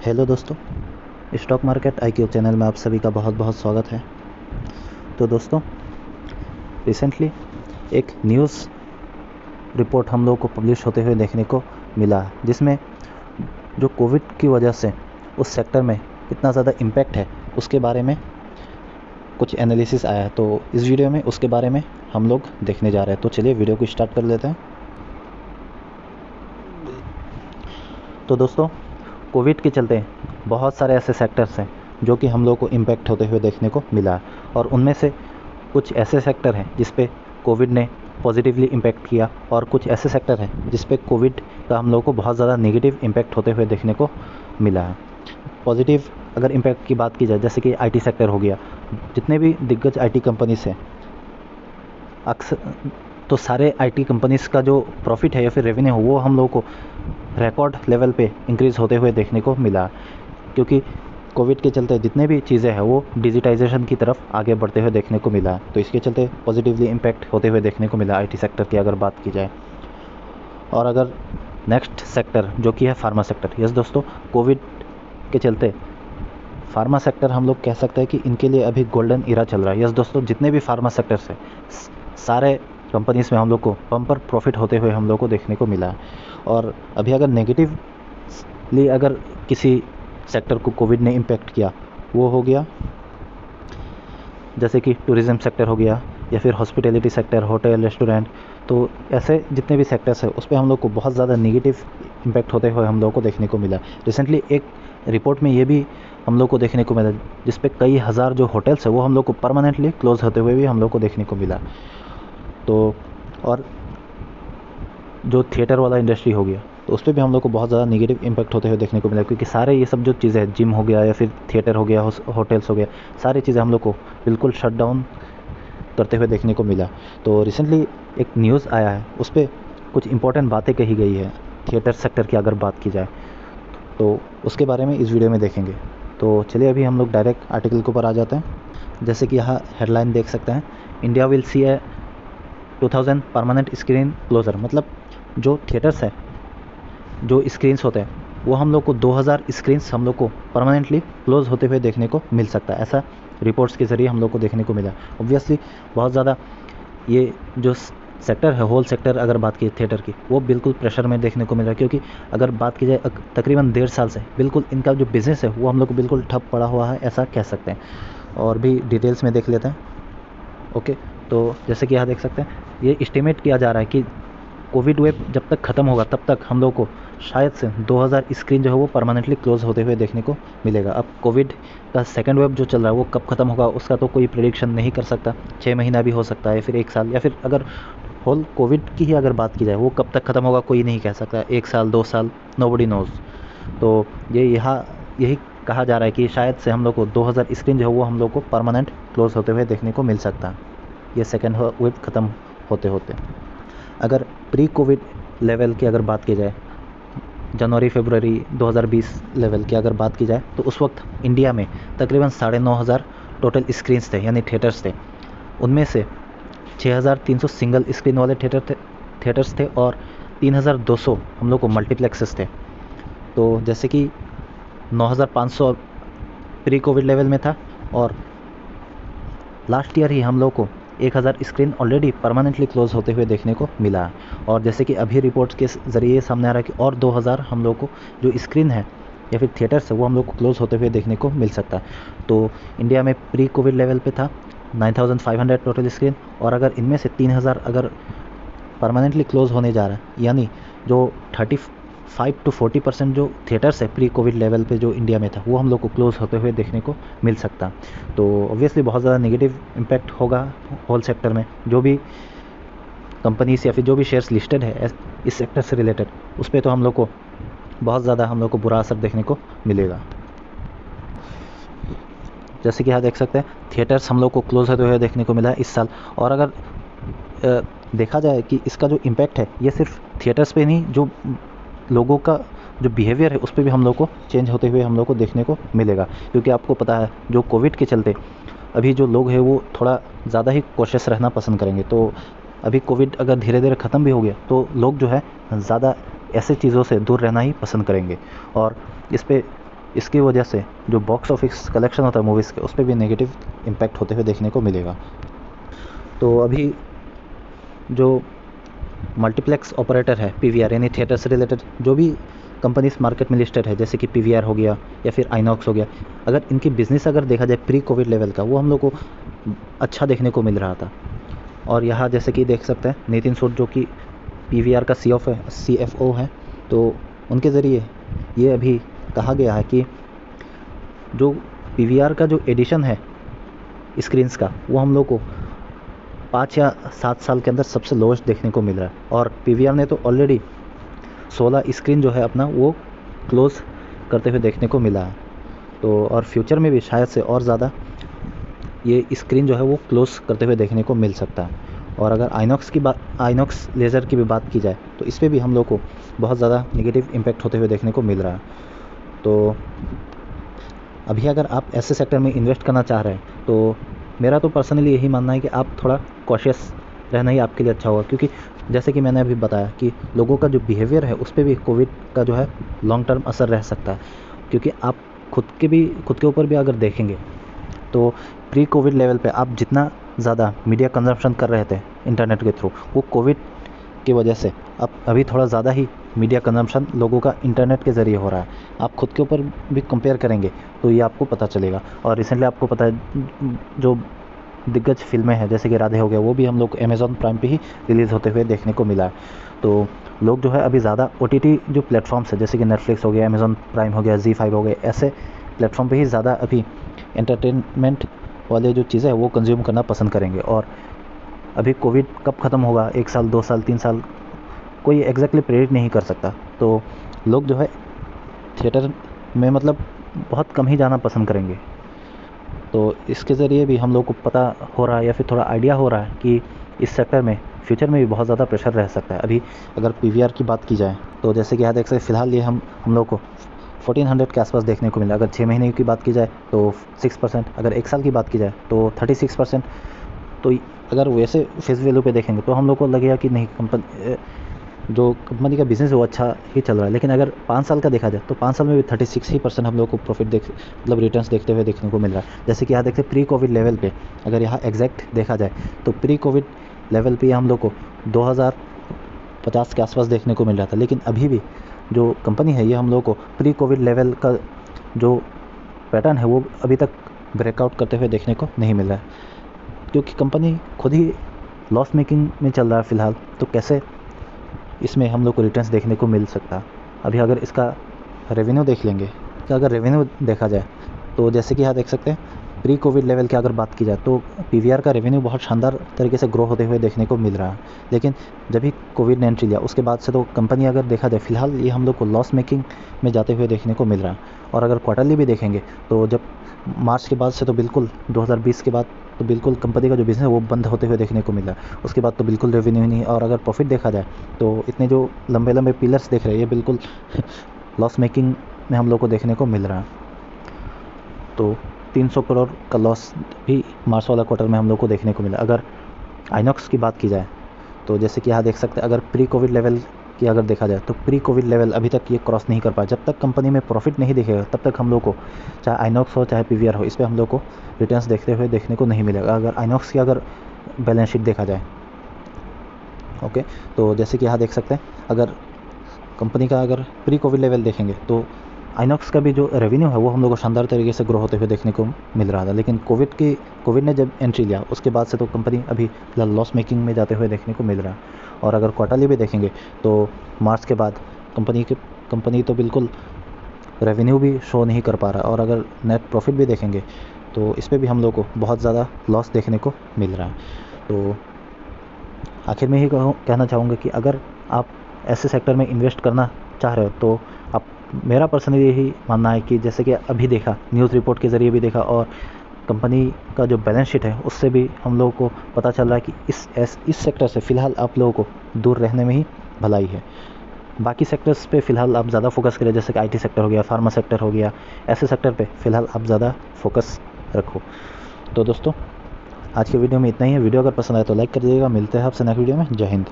Hello दोस्तों, stock market IQ channel में आप सभी का बहुत बहुत स्वागत है। तो दोस्तों, रिसेंटली एक न्यूज़ रिपोर्ट हम लोग को पब्लिश होते हुए देखने को मिला है, जिसमें जो कोविड की वजह से उस सेक्टर में कितना ज़्यादा इम्पैक्ट है उसके बारे में कुछ एनालिसिस आया है। तो इस वीडियो में उसके बारे में हम लोग देखने जा रहे हैं। तो चलिए वीडियो को स्टार्ट कर लेते हैं। तो दोस्तों, कोविड के चलते बहुत सारे ऐसे सेक्टर्स हैं जो कि हम लोग को इम्पैक्ट होते हुए देखने को मिला है, और उनमें से कुछ ऐसे सेक्टर हैं जिस पे कोविड ने पॉजिटिवली इम्पैक्ट किया, और कुछ ऐसे सेक्टर हैं जिस पे कोविड का हम लोग को बहुत ज़्यादा नेगेटिव इम्पैक्ट होते हुए देखने को मिला है। पॉजिटिव अगर इम्पैक्ट की बात की जाए, जैसे कि आईटी सेक्टर हो गया, जितने भी दिग्गज आईटी कंपनीज हैं, अक्सर तो सारे आईटी कंपनीज का जो प्रॉफिट है या फिर रेवेन्यू हो वो हम लोग को रिकॉर्ड लेवल पे इंक्रीज़ होते हुए देखने को मिला, क्योंकि कोविड के चलते जितने भी चीज़ें हैं वो डिजिटाइजेशन की तरफ आगे बढ़ते हुए देखने को मिला। तो इसके चलते पॉजिटिवली इम्पैक्ट होते हुए देखने को मिला आईटी सेक्टर की अगर बात की जाए। और अगर नेक्स्ट सेक्टर जो कि है फार्मा सेक्टर, यस दोस्तों, कोविड के चलते फार्मा सेक्टर हम लोग कह सकते हैं कि इनके लिए अभी गोल्डन इरा चल रहा है। यस दोस्तों, जितने भी फार्मा सेक्टर्स हैं सारे कंपनीज़ में हम लोग को बम्पर प्रॉफिट होते हुए हम लोग को देखने को मिला है। और अभी अगर नेगेटिवली अगर किसी सेक्टर को कोविड ने इम्पैक्ट किया, वो हो गया जैसे कि टूरिज़्म सेक्टर हो गया, या फिर हॉस्पिटैलिटी सेक्टर, होटल, रेस्टोरेंट। तो ऐसे जितने भी सेक्टर्स हैं उस पर हम लोग को बहुत ज़्यादा नेगेटिव इम्पैक्ट होते हुए हम लोग को देखने को मिला। रिसेंटली एक रिपोर्ट में ये भी हम लोग को देखने को मिला जिस पे कई हज़ार जो होटल्स है वो हम लोग को परमानेंटली क्लोज होते हुए भी हम लोग को देखने को मिला। तो और जो थिएटर वाला इंडस्ट्री हो गया, तो उस पर भी हम लोग को बहुत ज़्यादा नेगेटिव इम्पैक्ट होते हुए देखने को मिला, क्योंकि सारे ये सब जो चीज़ें हैं, जिम हो गया या फिर थिएटर हो गया, होटल्स हो गया, सारी चीज़ें हम लोग को बिल्कुल शट डाउन करते हुए देखने को मिला। तो रिसेंटली एक न्यूज़ आया है, उस पर कुछ इंपॉर्टेंट बातें कही गई है थिएटर सेक्टर की अगर बात की जाए, तो उसके बारे में इस वीडियो में देखेंगे। तो चलिए अभी हम लोग डायरेक्ट आर्टिकल के ऊपर आ जाते हैं। जैसे कि यहाँ हेडलाइन देख सकते हैं, India will see a 2000 permanent screen closure. मतलब जो थिएटर्स है, जो स्क्रीन्स होते हैं, वो हम लोग को 2000 स्क्रीन्स हम लोग को परमानेंटली क्लोज होते हुए देखने को मिल सकता है, ऐसा रिपोर्ट्स के ज़रिए हम लोग को देखने को मिला। ऑब्वियसली बहुत ज़्यादा ये जो सेक्टर है, होल सेक्टर अगर बात की थिएटर की, वो बिल्कुल प्रेशर में देखने को मिल रहा है, क्योंकि अगर बात की जाए तकरीबन 1.5 साल से बिल्कुल इनका जो बिज़नेस है वो हम लोग को बिल्कुल ठप पड़ा हुआ है, ऐसा कह सकते हैं। और भी डिटेल्स में देख लेते हैं। ओके, तो जैसे कि यहाँ देख सकते हैं, ये एस्टिमेट किया जा रहा है कि कोविड वेव जब तक ख़त्म होगा तब तक हम लोग को शायद से 2000 स्क्रीन जो है वो परमानेंटली क्लोज होते हुए देखने को मिलेगा। अब कोविड का सेकंड वेव जो चल रहा है वो कब ख़त्म होगा उसका तो कोई प्रेडिक्शन नहीं कर सकता। 6 महीना भी हो सकता है, फिर 1 साल, या फिर अगर होल कोविड की ही अगर बात की जाए वो कब तक ख़त्म होगा कोई नहीं कह सकता। 1 साल, 2 साल, नोबडी नोज़। तो ये यहाँ यही कहा जा रहा है कि शायद से हम लोग को 2000 स्क्रीन जो है वो हम लोग को परमानेंट क्लोज होते हुए देखने को मिल सकता है, ये सेकेंड वेव ख़त्म होते होते। अगर प्री कोविड लेवल की अगर बात की जाए, जनवरी फरवरी 2020 लेवल की अगर बात की जाए, तो उस वक्त इंडिया में तकरीबन 9,500 टोटल स्क्रीन्स थे, यानी थिएटर्स थे। उनमें से 6,300 सिंगल स्क्रीन वाले थिएटर्स थे और 3,200 हम लोग को मल्टीप्लेक्सेस थे। तो जैसे कि 9,500 प्री कोविड लेवल में था, और लास्ट ईयर ही हम लोग को 1,000 स्क्रीन ऑलरेडी परमानेंटली क्लोज होते हुए देखने को मिला है। और जैसे कि अभी रिपोर्ट्स के ज़रिए सामने आ रहा है कि और 2,000 हम लोग को जो स्क्रीन है या फिर थिएटर्स है वो हम लोग को क्लोज होते हुए देखने को मिल सकता है। तो इंडिया में प्री कोविड लेवल पे था 9,500 टोटल स्क्रीन, और अगर इनमें से 3,000 अगर परमानेंटली क्लोज होने जा रहा है, यानी जो 35 to 40% जो थिएटर्स है प्री कोविड लेवल पे जो इंडिया में था वो हम लोग को क्लोज होते हुए देखने को मिल सकता। तो ऑब्वियसली बहुत ज़्यादा नेगेटिव इम्पैक्ट होगा होल सेक्टर में। जो भी कंपनीज या फिर जो भी शेयर्स लिस्टेड है इस सेक्टर से रिलेटेड, उस पर तो हम लोग को बहुत ज़्यादा हम लोग को बुरा असर देखने को मिलेगा। जैसे कि यहाँ देख सकते हैं, थिएटर्स हम लोग को क्लोज होते हुए देखने को मिला है इस साल। और अगर देखा जाए कि इसका जो इम्पैक्ट है ये सिर्फ थिएटर्स पे नहीं, जो लोगों का जो बिहेवियर है उस पर भी हम लोग को चेंज होते हुए हम लोग को देखने को मिलेगा। क्योंकि आपको पता है जो कोविड के चलते अभी जो लोग हैं वो थोड़ा ज़्यादा ही कोशिश रहना पसंद करेंगे। तो अभी कोविड अगर धीरे धीरे ख़त्म भी हो गया तो लोग जो है ज़्यादा ऐसे चीज़ों से दूर रहना ही पसंद करेंगे। और इस पर इसकी वजह से जो बॉक्स ऑफिस कलेक्शन होता है मूवीज़ के, उस पर भी नेगेटिव इम्पैक्ट होते हुए देखने को मिलेगा। तो अभी जो मल्टीप्लेक्स ऑपरेटर है पीवीआर, यानी थिएटर से रिलेटेड जो भी कंपनीज मार्केट में लिस्टेड है, जैसे कि पीवीआर हो गया या फिर आइनॉक्स हो गया, अगर इनकी बिज़नेस अगर देखा जाए प्री कोविड लेवल का, वो हम लोग को अच्छा देखने को मिल रहा था। और यहाँ जैसे कि देख सकते हैं नितिन सूद जो कि पीवीआर का CFO है, तो उनके ज़रिए ये अभी कहा गया है कि जो पीवीआर का जो एडिशन है स्क्रीन्स का, वो हम लोग को 5 या 7 साल के अंदर सबसे लोएस्ट देखने को मिल रहा है। और पीवीआर ने तो ऑलरेडी 16 स्क्रीन जो है अपना वो क्लोज़ करते हुए देखने को मिला है। तो और फ्यूचर में भी शायद से और ज़्यादा ये स्क्रीन जो है वो क्लोज़ करते हुए देखने को मिल सकता है। और अगर आइनॉक्स लेज़र की भी बात की जाए, तो इस पर भी हम लोग को बहुत ज़्यादा नेगेटिव इम्पैक्ट होते हुए देखने को मिल रहा है। तो अभी अगर आप ऐसे सेक्टर में इन्वेस्ट करना चाह रहे हैं, तो मेरा तो पर्सनली यही मानना है कि आप थोड़ा कॉशियस रहना ही आपके लिए अच्छा होगा, क्योंकि जैसे कि मैंने अभी बताया कि लोगों का जो बिहेवियर है उस पर भी कोविड का जो है लॉन्ग टर्म असर रह सकता है। क्योंकि आप खुद के ऊपर भी अगर देखेंगे, तो प्री कोविड लेवल पे आप जितना ज़्यादा मीडिया कंजम्पशन कर रहे थे इंटरनेट के थ्रू, वो कोविड की वजह से अब अभी थोड़ा ज़्यादा ही मीडिया कंजम्पशन लोगों का इंटरनेट के ज़रिए हो रहा है। आप खुद के ऊपर भी कंपेयर करेंगे तो ये आपको पता चलेगा। और रिसेंटली आपको पता है जो दिग्गज फिल्में हैं जैसे कि राधे हो गया, वो भी हम लोग अमेज़ॉन प्राइम पे ही रिलीज़ होते हुए देखने को मिला है। तो लोग जो है अभी ज़्यादा OTT जो प्लेटफॉर्म्स है जैसे कि नेटफ्लिक्स हो गया, अमेज़ॉन प्राइम हो गया, ZEE5 हो गए, ऐसे प्लेटफॉर्म पे ही ज़्यादा अभी एंटरटेनमेंट वाले जो चीज़ें हैं वो कंज्यूम करना पसंद करेंगे। और अभी कोविड कब ख़त्म होगा, 1 साल 2 साल 3 साल, कोई एग्जैक्टली प्रेडिक्ट नहीं कर सकता। तो लोग जो है थिएटर में मतलब बहुत कम ही जाना पसंद करेंगे। तो इसके ज़रिए भी हम लोग को पता हो रहा है या फिर थोड़ा आइडिया हो रहा है कि इस सेक्टर में फ्यूचर में भी बहुत ज़्यादा प्रेशर रह सकता है। अभी अगर पीवीआर की बात की जाए, तो जैसे कि यहाँ देख सकते फ़िलहाल ये हम लोग को 1400 के आसपास देखने को मिला। अगर 6 महीने की बात की जाए तो 6%, अगर 1 साल की बात की जाए तो 36%। तो अगर वैसे फेस वैल्यू पे देखेंगे तो हम लोग को लगेगा कि नहीं, जो कंपनी का बिज़नेस है वो अच्छा ही चल रहा है। लेकिन अगर 5 साल का देखा जाए तो 5 साल में भी 36% हम लोग को प्रॉफिट मतलब रिटर्न्स देखते हुए देखने को मिल रहा है। जैसे कि यहाँ देखते प्री कोविड लेवल पे, अगर यहाँ एग्जैक्ट देखा जाए तो प्री कोविड लेवल पे हम लोग को 2050 के आसपास देखने को मिल रहा था। लेकिन अभी भी जो कंपनी है ये हम लोग को प्री कोविड लेवल का जो पैटर्न है वो अभी तक ब्रेकआउट करते हुए देखने को नहीं मिल रहा है, क्योंकि कंपनी खुद ही लॉस मेकिंग में चल रहा है फ़िलहाल। तो कैसे इसमें हम लोग को रिटर्न्स देखने को मिल सकता है। अभी अगर इसका रेवेन्यू देख लेंगे, कि अगर रेवेन्यू देखा जाए तो जैसे कि यहाँ देख सकते हैं प्री कोविड लेवल की अगर बात की जाए तो पीवीआर का रेवेन्यू बहुत शानदार तरीके से ग्रो होते हुए देखने को मिल रहा है। लेकिन जब भी कोविड ने एंट्री लिया उसके बाद से तो कंपनी अगर देखा जाए फ़िलहाल ये हम लोग को लॉस मेकिंग में जाते हुए देखने को मिल रहा है। और अगर क्वार्टरली भी देखेंगे तो जब मार्च के बाद से तो बिल्कुल 2020 के बाद तो बिल्कुल कंपनी का जो बिज़नेस है वो बंद होते हुए देखने को मिला। उसके बाद तो बिल्कुल रेवेन्यू नहीं। और अगर प्रॉफिट देखा जाए तो इतने जो लंबे लंबे पिलर्स देख रहे हैं ये बिल्कुल लॉस मेकिंग में हम लोग को देखने को मिल रहा है। तो 300 करोड़ का लॉस भी मार्च वाला क्वार्टर में हम लोग को देखने को मिला। अगर आइनॉक्स की बात की जाए तो जैसे कि यहाँ देख सकते हैं अगर प्री कोविड लेवल की अगर देखा जाए तो प्री कोविड लेवल अभी तक ये क्रॉस नहीं कर पाया। जब तक कंपनी में प्रॉफिट नहीं दिखेगा तब तक हम लोग को, चाहे आइनॉक्स हो चाहे पीवीआर हो, इस पर हम लोग को रिटर्न्स देखते हुए देखने को नहीं मिलेगा। अगर आइनॉक्स की अगर बैलेंस शीट देखा जाए, ओके, तो जैसे कि यहाँ देख सकते हैं अगर कंपनी का अगर प्री कोविड लेवल देखेंगे तो आइनॉक्स का भी जो रेवेन्यू है वो हम लोग को शानदार तरीके से ग्रो होते हुए देखने को मिल रहा था। लेकिन कोविड ने जब एंट्री लिया उसके बाद से तो कंपनी अभी फिलहाल लॉस मेकिंग में जाते हुए देखने को मिल रहा है। और अगर क्वार्टरली भी देखेंगे तो मार्च के बाद कंपनी तो बिल्कुल रेवेन्यू भी शो नहीं कर पा रहा। और अगर नेट प्रॉफिट भी देखेंगे तो इस पर भी हम लोग को बहुत ज़्यादा लॉस देखने को मिल रहा है। तो आखिर में ही कहना चाहूँगा कि अगर आप ऐसे सेक्टर में इन्वेस्ट करना चाह रहे हो तो आप, मेरा पर्सनली यही मानना है कि जैसे कि अभी देखा, न्यूज़ रिपोर्ट के ज़रिए भी देखा और कंपनी का जो बैलेंस शीट है उससे भी हम लोगों को पता चल रहा है कि इस सेक्टर से फ़िलहाल आप लोगों को दूर रहने में ही भलाई है। बाकी सेक्टर्स पे फ़िलहाल आप ज़्यादा फोकस करें, जैसे कि IT सेक्टर हो गया, फार्मा सेक्टर हो गया, ऐसे सेक्टर पे फ़िलहाल आप ज़्यादा फोकस रखो। तो दोस्तों आज के वीडियो में इतना ही है। वीडियो अगर पसंद आए तो लाइक कर दीजिएगा। मिलते हैं आपसे नेक्स्ट वीडियो में। जय हिंद।